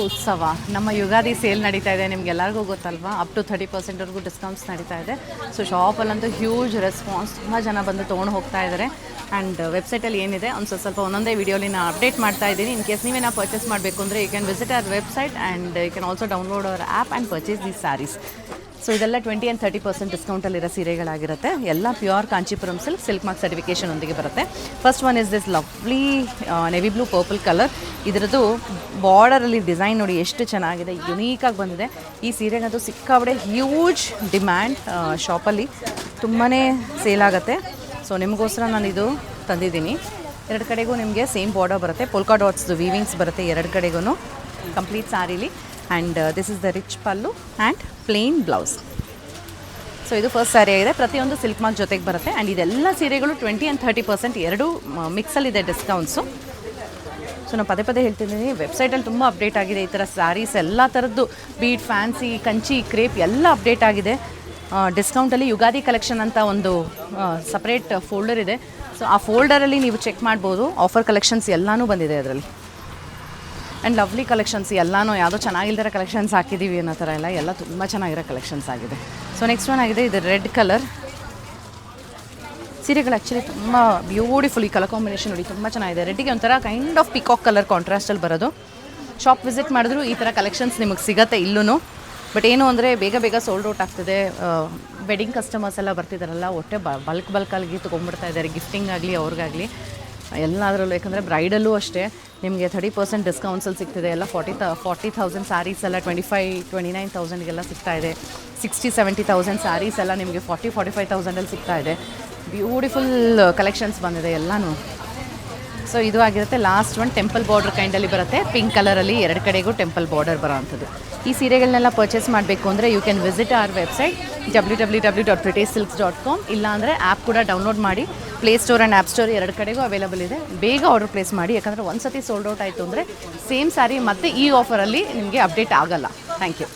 ಉತ್ಸವ ನಮ್ಮ ಯುಗಾದಿ ಸೇಲ್ ನಡೀತಾ ಇದೆ, ನಿಮ್ಗೆಲ್ಲರಿಗೂ ಗೊತ್ತಲ್ವಾ. ಅಪ್ ಟು 30% ಡಿಸ್ಕೌಂಟ್ಸ್ ನಡೀತಾ ಇದೆ. ಸೊ ಶಾಪಲ್ಲಂತೂ ಹ್ಯೂಜ್ ರೆಸ್ಪಾನ್ಸ್, ತುಂಬ ಜನ ಬಂದು ತೊಗೊಂಡು ಹೋಗ್ತಾ ಇದ್ದಾರೆ. ಆ್ಯಂಡ್ ವೆಬ್ಸೈಟಲ್ಲಿ ಏನಿದೆ ಸ್ವಲ್ಪ ಒಂದೊಂದೇ ವೀಡಿಯೋಲಿ ನಾನು ಅಪ್ಡೇಟ್ ಮಾಡ್ತಾ ಇದ್ದೀನಿ. ಇನ್ ಕೇಸ್ ನೀವೇನೋ ಪರ್ಚೇಸ್ ಮಾಡಬೇಕು ಅಂದರೆ you can visit our website and you can also download our app and purchase these saris. So ಇದೆಲ್ಲ 20 and 30% ಡಿಸ್ಕೌಂಟಲ್ಲಿರೋ ಸೀರೆಗಳಾಗಿರುತ್ತೆ. ಎಲ್ಲ pure Kanchipuram silk mark certification ಒಂದಿಗೆ ಬರುತ್ತೆ. First one is this lovely navy blue purple colour. ಇದರದ್ದು ಬಾರ್ಡರಲ್ಲಿ ಡಿಸೈನ್ ನೋಡಿ ಎಷ್ಟು ಚೆನ್ನಾಗಿದೆ, ಯುನೀಕಾಗಿ ಬಂದಿದೆ. ಈ ಸೀರೆಗಂತೂ ಸಿಕ್ಕಾಬಡೆ ಹ್ಯೂಜ್ ಡಿಮ್ಯಾಂಡ್, ಶಾಪಲ್ಲಿ ತುಂಬಾ ಸೇಲ್ ಆಗುತ್ತೆ. ಸೊ ನಿಮಗೋಸ್ಕರ ನಾನು ಇದು ತಂದಿದ್ದೀನಿ. ಎರಡು ಕಡೆಗೂ ನಿಮಗೆ ಸೇಮ್ ಬಾರ್ಡರ್ ಬರುತ್ತೆ, ಪೋಲ್ಕಾ ಡಾಟ್ಸ್ದು ವೀವಿಂಗ್ಸ್ ಬರುತ್ತೆ ಎರಡು ಕಡೆಗೂ ಕಂಪ್ಲೀಟ್ ಸ್ಯಾರಿಲಿ. And this is the rich pallu and plain blouse. So ಇದು ಫಸ್ಟ್ ಸ್ಯಾರಿ ಆಗಿದೆ, ಪ್ರತಿಯೊಂದು ಸಿಲ್ಕ್ ಮಾರ್ಕ್ ಜೊತೆಗೆ ಬರುತ್ತೆ. ಆ್ಯಂಡ್ ಇದೆಲ್ಲ ಸೀರೆಗಳು 20 and 30% ಎರಡೂ ಮಿಕ್ಸಲ್ಲಿದೆ ಡಿಸ್ಕೌಂಟ್ಸು. ಸೊ ನಾನು ಪದೇ ಹೇಳ್ತಿದ್ದೀನಿ, ವೆಬ್ಸೈಟಲ್ಲಿ ತುಂಬ ಅಪ್ಡೇಟ್ ಆಗಿದೆ. ಈ ಥರ ಸ್ಯಾರೀಸ್ ಎಲ್ಲ ಥರದ್ದು ಬೀಡ್, ಫ್ಯಾನ್ಸಿ, ಕಂಚಿ, ಕ್ರೇಪ್ ಎಲ್ಲ ಅಪ್ಡೇಟ್ ಆಗಿದೆ. ಡಿಸ್ಕೌಂಟಲ್ಲಿ ಯುಗಾದಿ ಕಲೆಕ್ಷನ್ ಅಂತ ಒಂದು ಸಪ್ರೇಟ್ ಫೋಲ್ಡರ್ ಇದೆ. ಸೊ ಆ ಫೋಲ್ಡರಲ್ಲಿ ನೀವು ಚೆಕ್ ಮಾಡ್ಬೋದು, ಆಫರ್ ಕಲೆಕ್ಷನ್ಸ್ ಎಲ್ಲನೂ ಬಂದಿದೆ ಅದರಲ್ಲಿ. ಆ್ಯಂಡ್ ಲವ್ಲಿ ಕಲೆಕ್ಷನ್ಸ್ ಎಲ್ಲನೂ, ಯಾವುದೋ ಚೆನ್ನಾಗಿಲ್ದಿರೋ ಕಲೆಕ್ಷನ್ಸ್ ಹಾಕಿದ್ದೀವಿ ಅನ್ನೋ ಥರ ಎಲ್ಲ ತುಂಬ ಚೆನ್ನಾಗಿರೋ ಕಲೆಕ್ಷನ್ಸ್ ಆಗಿದೆ. ಸೊ ನೆಕ್ಸ್ಟ್ ಒನ್ ಆಗಿದೆ ಇದು ರೆಡ್ ಕಲರ್. ಸೀರೆಗಳು ಆ್ಯಕ್ಚುಲಿ ತುಂಬ ಬ್ಯೂಟಿಫುಲ್, ಈ ಕಲರ್ ಕಾಂಬಿನೇಷನ್ ನೋಡಿ ತುಂಬ ಚೆನ್ನಾಗಿದೆ. ರೆಡ್ಡಿಗೆ ಒಂಥರ ಕೈಂಡ್ ಆಫ್ ಪಿಕಾಕ್ ಕಲರ್ ಕಾಂಟ್ರಾಸ್ಟಲ್ಲಿ ಬರೋದು. ಶಾಪ್ ವಿಸಿಟ್ ಮಾಡಿದ್ರು ಈ ಥರ ಕಲೆಕ್ಷನ್ಸ್ ನಿಮಗೆ ಸಿಗುತ್ತೆ ಇಲ್ಲೂ. ಬಟ್ ಏನು ಅಂದರೆ ಬೇಗ ಸೋಲ್ಡ್ ಔಟ್ ಆಗ್ತಿದೆ. ವೆಡ್ಡಿಂಗ್ ಕಸ್ಟಮರ್ಸ್ ಎಲ್ಲ ಬರ್ತಿದ್ದಾರಲ್ಲ, ಒಟ್ಟೆ ಬಲ್ಕಾಗಿ ತೊಗೊಂಡ್ಬಿಡ್ತಾ ಇದ್ದಾರೆ, ಗಿಫ್ಟಿಂಗ್ ಆಗಲಿ ಅವ್ರಿಗಾಗಲಿ ಎಲ್ಲದರಲ್ಲೂ. ಯಾಕಂದರೆ ಬ್ರೈಡಲ್ಲೂ ಅಷ್ಟೇ ನಿಮಗೆ 30% ಡಿಸ್ಕೌಂಟ್ಸಲ್ಲಿ ಸಿಗ್ತಿದೆ. ಎಲ್ಲ 40,000 ಸ್ಯಾರೀಸ್ ಎಲ್ಲ 25,000-29,000ಗೆಲ್ಲ ಸಿಗ್ತಾ ಇದೆ. 60,000-70,000 ಸ್ಯಾರೀಸ್ ಎಲ್ಲ ನಿಮಗೆ 40,000-45,000ಅಲ್ಲಿ ಸಿಗ್ತಾ ಇದೆ. ಬ್ಯೂಟಿಫುಲ್ ಕಲೆಕ್ಷನ್ಸ್ ಬಂದಿದೆ ಎಲ್ಲನೂ. ಸೊ ಇದು ಆಗಿರುತ್ತೆ. ಲಾಸ್ಟ್ ಒನ್ ಟೆಂಪಲ್ ಬಾರ್ಡರ್ ಕೈಂಡಲ್ಲಿ ಬರುತ್ತೆ, ಪಿಂಕ್ ಕಲರಲ್ಲಿ ಎರಡು ಕಡೆಗೂ ಟೆಂಪಲ್ ಬಾರ್ಡರ್ ಬರೋ ಅಂಥದ್ದು. ಈ ಸೀರೆಗಳನ್ನೆಲ್ಲ ಪರ್ಚೇಸ್ ಮಾಡಬೇಕು ಅಂದರೆ you can visit our website www.prettysilks.com. ಇಲ್ಲಾಂದರೆ ಆ್ಯಪ್ ಕೂಡ ಡೌನ್ಲೋಡ್ ಮಾಡಿ. Play store and app store ಎರಡು ಕಡೆಗೂ ಅವೈಲಬಲ್ ಇದೆ. ಬೇಗ ಆರ್ಡರ್ ಪ್ಲೇಸ್ ಮಾಡಿ, ಯಾಕಂದರೆ ಒಂದು ಸತಿ ಸೋಲ್ಡ್ ಔಟ್ ಆಯಿತು ಅಂದರೆ ಸೇಮ್ ಸ್ಯಾರಿ ಮತ್ತೆ ಈ ಆಫರಲ್ಲಿ ನಿಮಗೆ ಅಪ್ಡೇಟ್ ಆಗೋಲ್ಲ. Thank you.